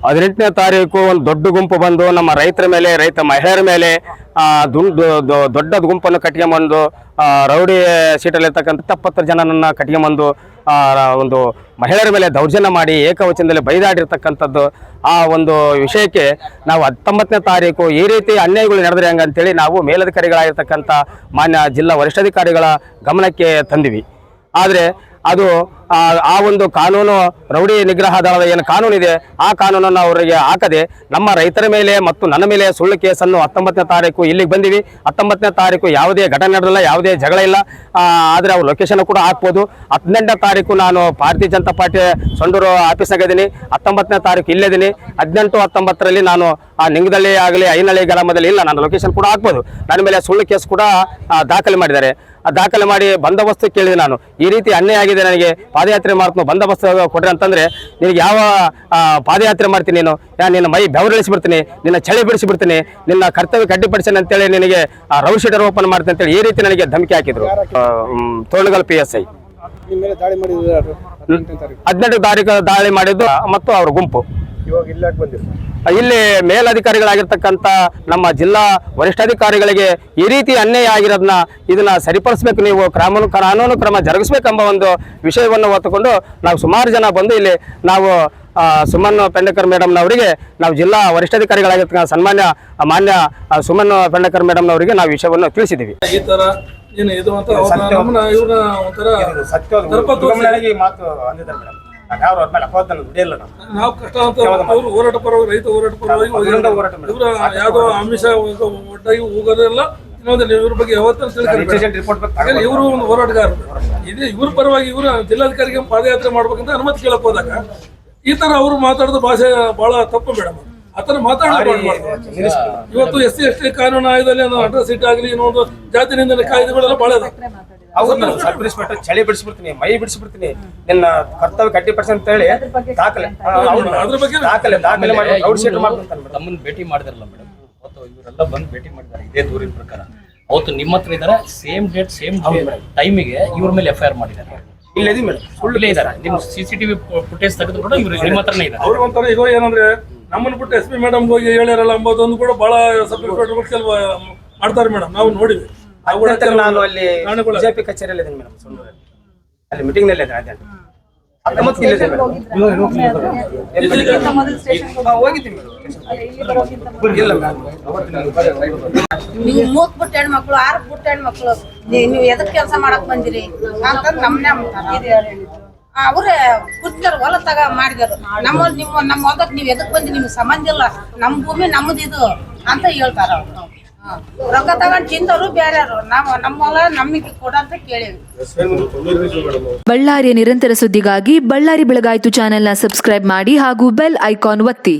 18ನೇ ತಾರೀಕು ಒಂದು ದೊಡ್ಡ ಗುಂಪು ಬಂದು ನಮ್ಮ ರೈತರ ಮೇಲೆ, ರೈತ ಮಹಿಳೆಯರ ಮೇಲೆ ದೊಡ್ಡ ಗುಂಪನ್ನು ಕಟ್ಕೊಂಬಂದು ರೌಡಿ ಸೀಟಲ್ಲಿರ್ತಕ್ಕಂಥ 70 ಜನನನ್ನು ಕಟ್ಕೊಂಬಂದು ಒಂದು ಮಹಿಳೆಯರ ಮೇಲೆ ದೌರ್ಜನ್ಯ ಮಾಡಿ ಏಕವಚನದಲ್ಲಿ ಬೈದಾಡಿರ್ತಕ್ಕಂಥದ್ದು. ಆ ಒಂದು ವಿಷಯಕ್ಕೆ ನಾವು 19ನೇ ತಾರೀಕು ಈ ರೀತಿ ಅನ್ಯಾಯಗಳು ನಡೆದ್ರೆ ಹಂಗಂತೇಳಿ ನಾವು ಮೇಲಧಿಕಾರಿಗಳಾಗಿರ್ತಕ್ಕಂಥ ಮಾನ್ಯ ಜಿಲ್ಲಾ ವರಿಷ್ಠಾಧಿಕಾರಿಗಳ ಗಮನಕ್ಕೆ ತಂದಿವಿ. ಆದರೆ ಅದು ಆ ಒಂದು ಕಾನೂನು, ರೌಡಿ ನಿಗ್ರಹ ದಳದ ಏನು ಕಾನೂನಿದೆ ಆ ಕಾನೂನನ್ನು ಅವರಿಗೆ ಹಾಕದೆ ನಮ್ಮ ರೈತರ ಮೇಲೆ ಮತ್ತು ನನ್ನ ಮೇಲೆ ಸುಳ್ಳು ಕೇಸನ್ನು 19ನೇ ತಾರೀಕು ಇಲ್ಲಿಗೆ ಬಂದಿವಿ. 19ನೇ ತಾರೀಕು ಯಾವುದೇ ಘಟನೆ ನಡೆದಿಲ್ಲ, ಯಾವುದೇ ಜಗಳ ಇಲ್ಲ. ಆದರೆ ಅವ್ರು ಲೊಕೇಶನ್ ಕೂಡ ಹಾಕ್ಬೋದು. 18ನೇ ತಾರೀಕು ನಾನು ಭಾರತೀಯ ಜನತಾ ಪಾರ್ಟಿ ಸೊಂಡೂರು ಆಫೀಸ್ನಾಗ ಇದ್ದೀನಿ. 19ನೇ ತಾರೀಕು ಇಲ್ಲಿದ್ದೀನಿ. 18, 19ರಲ್ಲಿ ನಾನು ನಿಂಗದಳ್ಳಿ ಆಗಲಿ ಐನಳ್ಳಿ ಗ್ರಾಮದಲ್ಲಿ ಇಲ್ಲ, ನಾನು ಲೊಕೇಶನ್ ಕೂಡ ಹಾಕ್ಬೋದು. ನನ್ನ ಮೇಲೆ ಸುಳ್ಳು ಕೇಸ್ ಕೂಡ ದಾಖಲೆ ಮಾಡಿದ್ದಾರೆ. ದಾಖಲೆ ಮಾಡಿ ಬಂದೋಬಸ್ತು ಕೇಳಿದೆ. ನಾನು ಈ ರೀತಿ ಅನ್ಯಾಯ ಆಗಿದೆ, ನನಗೆ ಪಾದಯಾತ್ರೆ ಮಾಡ್ತೀನಿ, ಬಂದೋಬಸ್ತು ಕೊಡ್ರಿ ಅಂತಂದರೆ ನಿನಗೆ ಯಾವ ಪಾದಯಾತ್ರೆ ಮಾಡ್ತೀನಿ, ನಿನ್ನ ಮೈ ಬೆವರಿಳಿಸಿಬಿಡ್ತೀನಿ, ನಿನ್ನ ಚಳಿ ಬಿಡಿಸಿಬಿಡ್ತೀನಿ, ನಿನ್ನ ಕರ್ತವ್ಯ ಕಡ್ಡಿಪಡಿಸ್ತೀನಿ ಅಂತೇಳಿ ನಿನಗೆ ರೌಡ್ ಶೀಟರ್ ಓಪನ್ ಮಾಡ್ತೀನಿ ಅಂತೇಳಿ ಈ ರೀತಿ ನನಗೆ ಧಮಕಿ ಹಾಕಿದ್ರು. ತೋರಣಗಲ್ PSI 18 ತಾರೀಕು ದಾಳಿ ಮಾಡಿದ್ದು ಮತ್ತು ಅವ್ರ ಗುಂಪು ಇಲ್ಲಿ ಮೇಲಧಿಕಾರಿಗಳಾಗಿರ್ತಕ್ಕಂಥ ನಮ್ಮ ಜಿಲ್ಲಾ ವರಿಷ್ಠಾಧಿಕಾರಿಗಳಿಗೆ ಈ ರೀತಿ ಅನ್ಯಾಯ ಆಗಿರೋದನ್ನ ಇದನ್ನ ಸರಿಪಡಿಸಬೇಕು, ನೀವು ಕಾನೂನು ಕ್ರಮ ಜರುಗಿಸಬೇಕೆಂಬ ಒಂದು ವಿಷಯವನ್ನು ಹೊತ್ತುಕೊಂಡು ನಾವು ಸುಮಾರು ಜನ ಬಂದು ಇಲ್ಲಿ ನಾವು ಸುಮನ್ ಪೆಂಡಕರ್ ಮೇಡಮ್ನವರಿಗೆ, ನಾವು ಜಿಲ್ಲಾ ವರಿಷ್ಠಾಧಿಕಾರಿಗಳಾಗಿರ್ತಕ್ಕಂಥ ಮಾನ್ಯ ಸುಮನ್ ಪೆಂಡಕರ್ ಮೇಡಮ್ನವರಿಗೆ ನಾವು ವಿಷಯವನ್ನು ತಿಳಿಸಿದ್ದೀವಿ. ನಾವು ಕಷ್ಟ ಅಂತ ಅವರು ಹೋರಾಟ ಪರವಾಗಿ, ರೈತ ಹೋರಾಟ ಪರವಾಗಿ ಇವರ ಯಾವುದೋ ಆಮಿಷ ಒಟ್ಟಾಗಿ ಹೋಗೋದೆಲ್ಲ ಇನ್ನೊಂದು ಇವ್ರ ಬಗ್ಗೆ ಯಾವತ್ತೂ ಇವರು ಒಂದು ಹೋರಾಟಗಾರರು. ಇದು ಇವ್ರ ಪರವಾಗಿ ಇವರು ಜಿಲ್ಲಾಧಿಕಾರಿಗೆ ಪಾದಯಾತ್ರೆ ಮಾಡ್ಬೇಕಂತ ಅನುಮತಿ ಕೇಳಕ್ ಹೋದಾಗ ಈ ತರ ಅವರು ಮಾತಾಡೋದು ಭಾಷೆ ಬಹಳ ತಪ್ಪು ಮೇಡಮ್. ಆತರ ಮಾತಾಡಬಾರ್ದು. ಇವತ್ತು SC/ST ಕಾನೂನು ಆಯೋಗದಲ್ಲಿ ಅಟ್ರಾಸಿಟಿ ಆಗಲಿ, ಇನ್ನೊಂದು ಜಾತಿ ನಿಂದನೆ ಕಾಯ್ದೆಗಳೆಲ್ಲ ಬಹಳ ಚಳಿ ಬಿಡಿಸ್ಬಿಡ್ತೀನಿ, ಮೈ ಬಿಡಿಸ್ಬಿಡ್ತೀನಿ, ನಿನ್ನ ಕರ್ತವ್ಯ ಕಡ್ಡಿಪಡಿಸಿ ಅಂತ ಹೇಳಿ ದಾಖಲೆ ಮಾಡಿ ತಮ್ಮನ್ನ ಭೇಟಿ ಮಾಡಿದಾರಲ್ಲ ಮೇಡಮ್, ಅವತ್ತು ಇವರೆಲ್ಲ ಬಂದು ಭೇಟಿ ಮಾಡಿದ್ದಾರೆ ಇದೇ ದೂರಿನ ಪ್ರಕಾರ. ಅವತ್ತು ನಿಮ್ಮ ಹತ್ರ ಇದ್ದಾರೆ, ಸೇಮ್ ಡೇಟ್ ಸೇಮ್ ಟೈಮಿಗೆ ಇವ್ರ ಮೇಲೆ FIR ಮಾಡಿದ್ದಾರೆ. ಇಲ್ಲೇ ಮೇಡಮ್ ಸುಳ್ಳು ಇದ್ದಾರೆ. ನಿಮ್ಮ CCTV ಫುಟೇಜ್ ತೆಗೆದು ಕೂಡ ಇವ್ರು ನಿಮ್ಮ ಹತ್ರನೇ ಇದ್ದಾರೆ. ಅವ್ರಿಗೆ ಒಂಥರ ಈಗ ಏನಂದ್ರೆ ನಮ್ಮನ್ನು ಬಿಟ್ಟು SP ಮೇಡಮ್ ಹೋಗಿ ಹೇಳ್ಯಾರಲ್ಲ ಅಂಬೋದೊಂದು ಕೂಡ ಬಹಳ ಸಬ್ ಇನ್ಸ್ಪೆಕ್ಟರ್ ಕೆಲವು ಮಾಡ್ತಾರೆ ಮೇಡಮ್, ನಾವು ನೋಡಿವಿ. ನಾನು ಅಲ್ಲಿ BJP ಕಚೇರಿಯಲ್ಲಿ ಇದ್ದೀನಿ ಮೇಡಮ್, ಸೊಂಡೂರಲ್ಲಿ ಅಲ್ಲಿ ಮೀಟಿಂಗ್ ನಲ್ಲಿ ಇದೆ. ನೀವು 3 ಪುಟ್ಟ ಹೆಣ್ಮಕ್ಳು, 6 ಪುಟ್ಟ ಹೆಣ್ಮಕ್ಳು, ನೀವು ಎದಕ್ ಕೆಲಸ ಮಾಡಕ್ ಬಂದಿರಿ ಅಂತಂದ್ ನಮ್ಮನೆ ಅವ್ರೆ ಕುಟ್ಟಾರ, ಹೊಲ ತಗ ಮಾಡಿದಾರು. ನಮ್ಮ ಹೊಲಕ್ ನೀವ್ ಎದಕ್ ಬಂದಿ, ನಿಮ್ಗೆ ಸಂಬಂಧ ಇಲ್ಲ, ನಮ್ ಭೂಮಿ ನಮ್ಮದಿದು ಅಂತ ಹೇಳ್ತಾರ. ಅವ್ರು ರೊಕ್ಕ ತಗೊಂಡ್ ತಿಂದವರು ಬೇರೆಯವರು, ನಮ್ಮ ಹೊಲ ನಮಗೆ ಕೊಡಂತ ಕೇಳಿವಿ. ಬಳ್ಳಾರಿಯ ನಿರಂತರ ಸುದ್ದಿಗಾಗಿ ಬಳ್ಳಾರಿ ಬೆಳಗಾಯಿತು ಚಾನೆಲ್ನ ಸಬ್ಸ್ಕ್ರೈಬ್ ಮಾಡಿ ಹಾಗೂ ಬೆಲ್ ಐಕಾನ್ ಒತ್ತಿ.